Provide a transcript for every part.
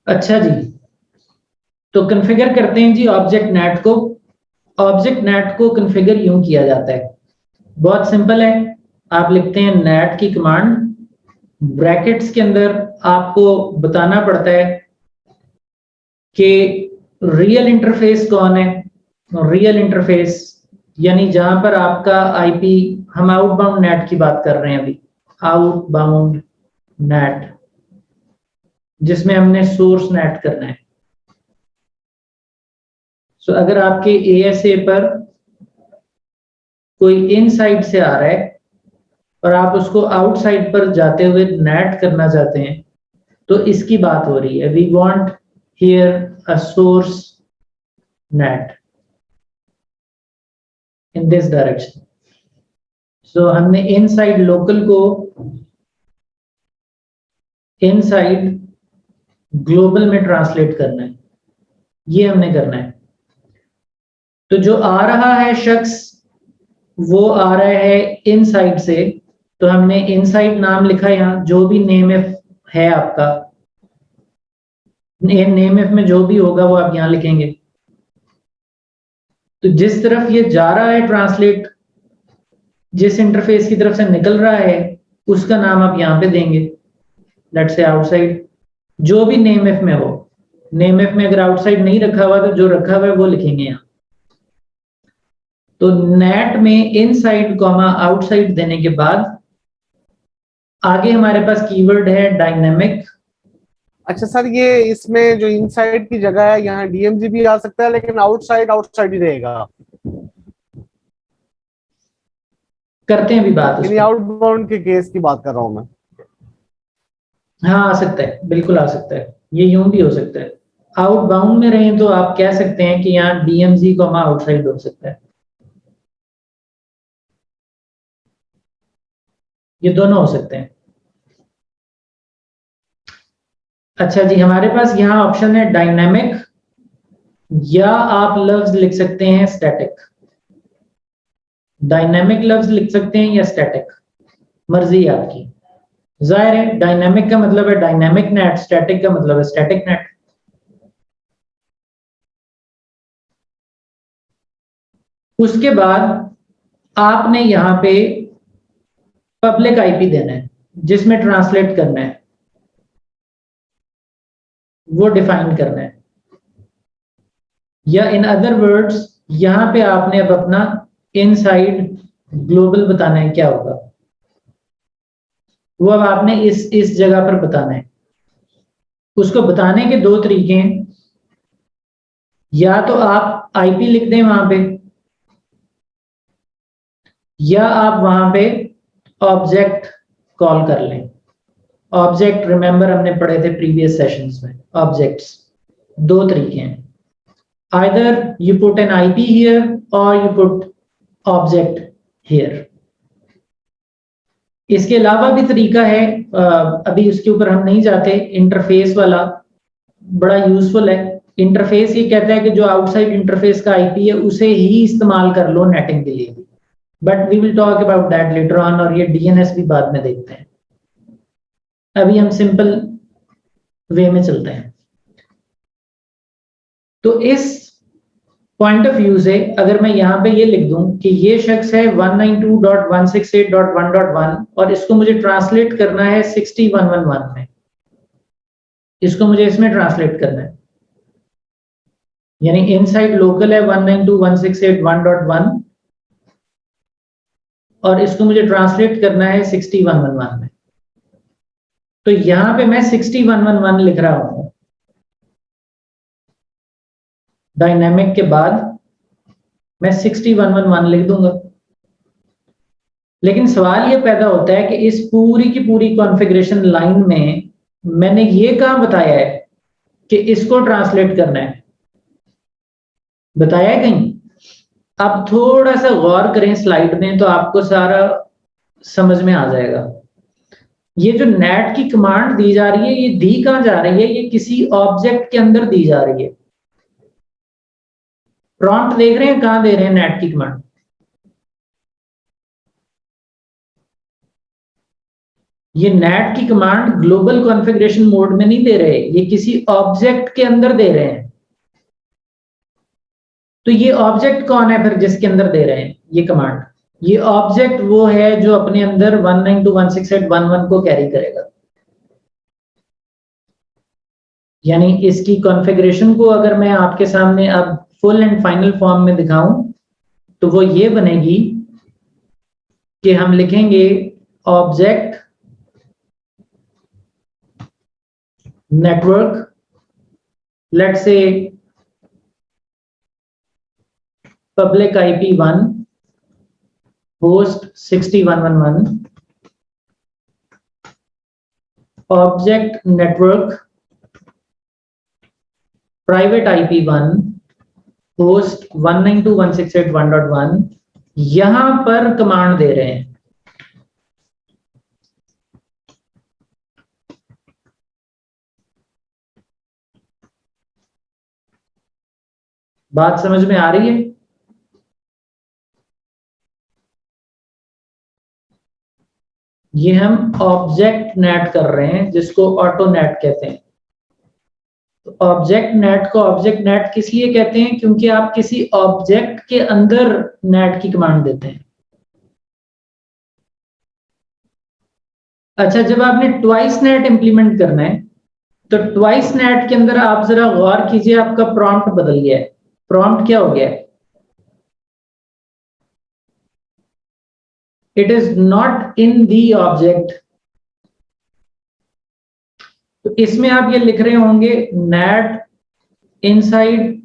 अच्छा जी, तो कॉन्फ़िगर करते हैं जी ऑब्जेक्ट नेट को। ऑब्जेक्ट नेट को कॉन्फ़िगर यूं किया जाता है, बहुत सिंपल है। आप लिखते हैं नेट की कमांड, ब्रैकेट्स के अंदर आपको बताना पड़ता है कि रियल इंटरफेस कौन है। रियल इंटरफेस यानी जहां पर आपका आईपी, हम आउटबाउंड नेट की बात कर रहे हैं अभी, आउटबाउंड नेट, जिसमें हमने सोर्स नेट करना है। सो अगर आपके एएसए पर कोई इनसाइड से आ रहा है और आप उसको आउटसाइड पर जाते हुए नेट करना चाहते हैं, तो इसकी बात हो रही है। We want here a source net in this direction. So हमने इनसाइड लोकल को इनसाइड ग्लोबल में ट्रांसलेट करना है, ये हमने करना है। तो जो आ रहा है शख्स, वो आ रहा है इनसाइड से, तो हमने इनसाइड नाम लिखा यहाँ, जो भी नेम है आपका, नेम एफ में जो भी होगा वो आप यहां लिखेंगे। तो जिस तरफ ये जा रहा है ट्रांसलेट, जिस इंटरफेस की तरफ से निकल रहा है, उसका नाम आप यहां पे देंगे, लेट्स से आउटसाइड, जो भी नेम एफ में हो। नेम एफ में अगर आउटसाइड नहीं रखा हुआ तो जो रखा हुआ है वो लिखेंगे यहां। तो नेट में इनसाइड कॉमा आउटसाइड देने के बाद आगे हमारे पास कीवर्ड है डायनेमिक। अच्छा सर, ये इसमें जो इनसाइड की जगह है यहाँ डीएमजी भी आ सकता है, लेकिन आउटसाइड आउटसाइड ही रहेगा, करते हैं अभी बात उस यानी पर। आउटबाउंड के केस की बात कर रहा हूं मैं। हाँ आ सकता है, बिल्कुल आ सकता है, ये यूं भी हो सकता है। आउटबाउंड में रहें तो आप कह सकते हैं कि यहाँ डीएमजी कॉमा आउटसाइड हो सकता है, ये दोनों हो सकते हैं। अच्छा जी, हमारे पास यहाँ ऑप्शन है डायनेमिक, या आप लफ्ज लिख सकते हैं स्टैटिक। डायनेमिक लफ्ज लिख सकते हैं या स्टैटिक, मर्जी है आपकी। जाहिर है डायनेमिक का मतलब है डायनेमिक नेट, स्टैटिक का मतलब है स्टैटिक नेट। उसके बाद आपने यहां पे पब्लिक आईपी देना है, जिसमें ट्रांसलेट करना है, वो डिफाइन करना है। या इन अदर वर्ड्स, यहां पे आपने अब अपना इनसाइड ग्लोबल बताना है क्या होगा, वो अब आपने इस जगह पर बताना है। उसको बताने के दो तरीके हैं, या तो आप आईपी लिख दें वहां पे, या आप वहां पे ऑब्जेक्ट कॉल कर लें। ऑब्जेक्ट रिमेंबर हमने पढ़े थे प्रीवियस सेशंस में, ऑब्जेक्ट्स दो तरीके हैं, either you put an IP here or you put object here। इसके अलावा भी तरीका है, अभी उसके ऊपर हम नहीं जाते। इंटरफेस वाला बड़ा यूजफुल है। इंटरफेस ये कहता है कि जो आउटसाइड इंटरफेस का आईपी है उसे ही इस्तेमाल कर लो नेटिंग के लिए, but we will talk about that later on, और ये डीएनएस भी बाद में देखते हैं। अभी हम सिंपल वे में चलते हैं। तो इस पॉइंट ऑफ व्यू से अगर मैं यहां पे ये लिख दूं कि ये शख्स है 192.168.1.1 और इसको मुझे ट्रांसलेट करना है 60111 में, इसको मुझे इसमें ट्रांसलेट करना है, यानी इनसाइड लोकल है 192.168.1.1 और इसको मुझे ट्रांसलेट करना है 60111 में। तो यहां पे मैं 60111 लिख रहा हूं डायनेमिक के बाद, मैं 60111 लिख दूंगा। लेकिन सवाल ये पैदा होता है कि इस पूरी की पूरी कॉन्फ़िगरेशन लाइन में मैंने ये कहां बताया है कि इसको ट्रांसलेट करना है, बताया है कहीं? अब थोड़ा सा गौर करें स्लाइड में तो आपको सारा समझ में आ जाएगा। ये जो नेट की कमांड दी जा रही है, ये दी कहां जा रही है? ये किसी ऑब्जेक्ट के अंदर दी जा रही है। प्रॉम्प्ट देख रहे हैं कहां दे रहे हैं नेट की कमांड? ये नेट की कमांड ग्लोबल कॉन्फ़िगरेशन मोड में नहीं दे रहे, ये किसी ऑब्जेक्ट के अंदर दे रहे हैं। तो ये ऑब्जेक्ट कौन है फिर जिसके अंदर दे रहे हैं ये कमांड? ये ऑब्जेक्ट वो है जो अपने अंदर 192.168.1.1 को कैरी करेगा। यानी इसकी कॉन्फ़िगरेशन को अगर मैं आपके सामने अब फुल एंड फाइनल फॉर्म में दिखाऊं तो वो ये बनेगी कि हम लिखेंगे object network, let's say public IP1 host 6111, object network private IP1 host 192.168.1.1, यहां पर कमांड दे रहे हैं। बात समझ में आ रही है? ये हम ऑब्जेक्ट नेट कर रहे हैं जिसको ऑटो नेट कहते हैं। तो ऑब्जेक्ट नेट को ऑब्जेक्ट नेट किस लिए कहते हैं? क्योंकि आप किसी ऑब्जेक्ट के अंदर नेट की कमांड देते हैं। अच्छा, जब आपने ट्वाइस नेट इंप्लीमेंट करना है तो ट्वाइस नेट के अंदर आप जरा गौर कीजिए, आपका प्रॉम्प्ट बदल गया है। प्रॉम्प्ट क्या हो गया है? It is not in the object. तो इसमें आप ये लिख रहे होंगे नेट इनसाइड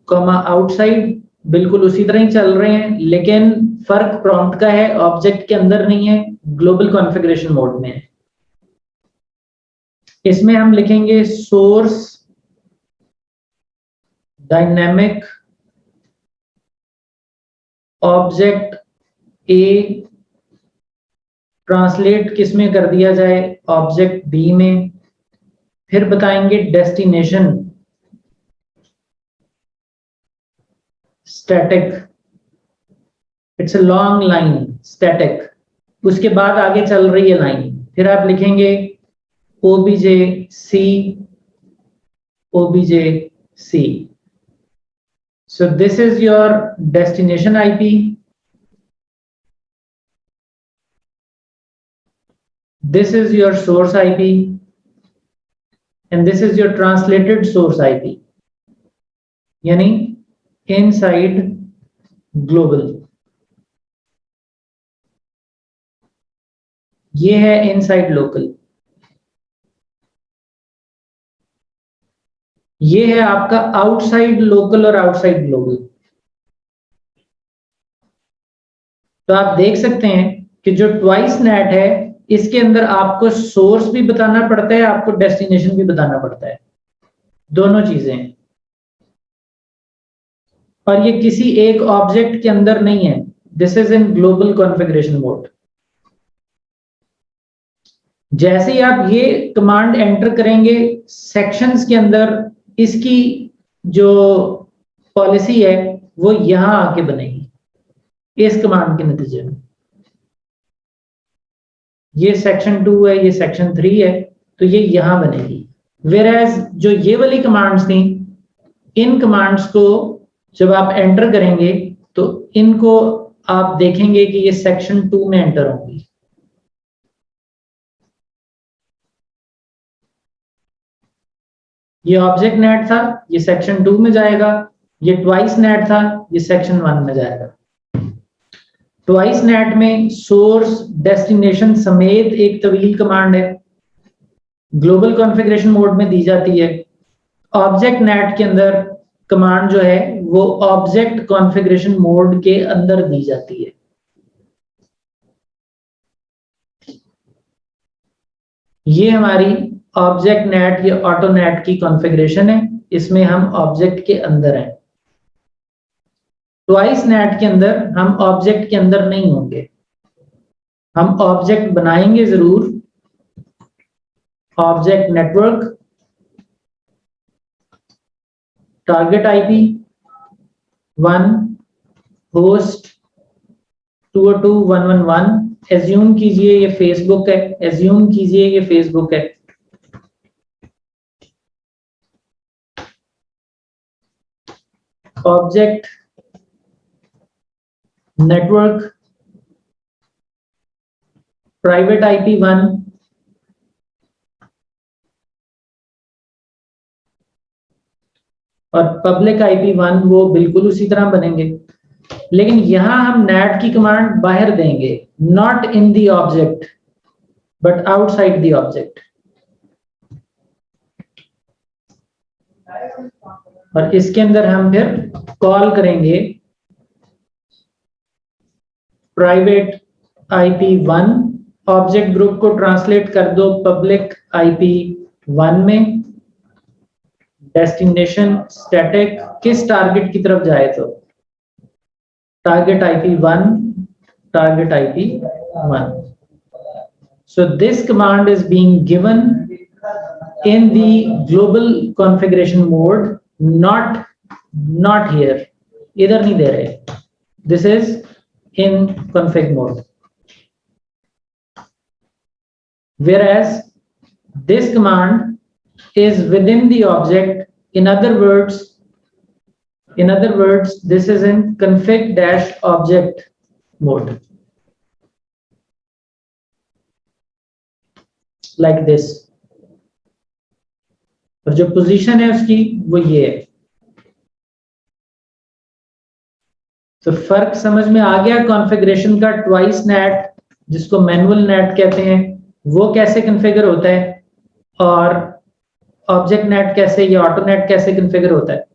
कॉमा आउटसाइड, बिल्कुल उसी तरह ही चल रहे हैं, लेकिन फर्क प्रॉम्प्ट का है, ऑब्जेक्ट के अंदर नहीं है, ग्लोबल कॉन्फ़िगरेशन मोड में है। इसमें हम लिखेंगे source dynamic object A, translate किस में कर दिया जाए? ऑब्जेक्ट बी में। फिर बताएंगे destination static, it's a long line static, उसके बाद आगे चल रही है लाइन। फिर आप लिखेंगे OBJ C, OBJ C. So this is your destination IP, this is your source IP, and this is your translated source IP, यानी inside global। ये है inside local, ये है आपका आउटसाइड लोकल और आउटसाइड ग्लोबल। तो आप देख सकते हैं कि जो ट्वाइस नेट है इसके अंदर आपको सोर्स भी बताना पड़ता है, आपको डेस्टिनेशन भी बताना पड़ता है, दोनों चीजें। और ये किसी एक ऑब्जेक्ट के अंदर नहीं है, this is in global configuration mode. जैसे ही आप ये कमांड एंटर करेंगे सेक्शंस के अंदर, इसकी जो पॉलिसी है वो यहां आके बनेगी इस कमांड के नतीजे में। ये सेक्शन 2 है, ये सेक्शन 3 है, तो ये यहां बनेगी। वेयरएज जो ये वाली कमांड्स थी, इन कमांड्स को जब आप एंटर करेंगे तो इनको आप देखेंगे कि ये सेक्शन 2 में एंटर होंगी। ये ऑब्जेक्ट नेट था, ये सेक्शन 2 में जाएगा। ये ट्वाइस नेट था, ये सेक्शन 1 में जाएगा। ट्वाइस नेट में सोर्स डेस्टिनेशन समेत एक तवील कमांड है, ग्लोबल कॉन्फ़िगरेशन मोड में दी जाती है। ऑब्जेक्ट नेट के अंदर कमांड जो है वो ऑब्जेक्ट कॉन्फ़िगरेशन मोड के अंदर दी जाती है। ये हमारी ऑब्जेक्ट नेट या ऑटो नेट की कॉन्फ़िगरेशन है, इसमें हम ऑब्जेक्ट के अंदर हैं। ट्वाइस नेट के अंदर हम ऑब्जेक्ट के अंदर नहीं होंगे, हम ऑब्जेक्ट बनाएंगे जरूर। Object network, target IP 1 host 202.111 assume कीजिए ये फेसबुक है, एज्यूम कीजिए ये फेसबुक है। ऑब्जेक्ट नेटवर्क प्राइवेट IP1 और पब्लिक IP1 वो बिल्कुल उसी तरह बनेंगे, लेकिन यहां हम NAT की कमांड बाहर देंगे, not in the object but outside the object. और इसके अंदर हम फिर कॉल करेंगे प्राइवेट IP1, ऑब्जेक्ट ग्रुप को ट्रांसलेट कर दो पब्लिक IP1 में, डेस्टिनेशन स्टैटिक किस टारगेट की तरफ जाए तो target IP1, target IP1. So this command is being given in the global configuration mode, not here. इधर नहीं दे रहे. This is in config mode. Whereas this command is within the object. In other words, this is in config-object mode. Like this. और जो position है उसकी वो ये है। तो फर्क समझ में आ गया कॉन्फ़िगरेशन का। ट्वाइस नेट जिसको मैनुअल नेट कहते हैं वो कैसे कॉन्फ़िगर होता है और ऑब्जेक्ट नेट कैसे या ऑटो नेट कैसे कॉन्फ़िगर होता है।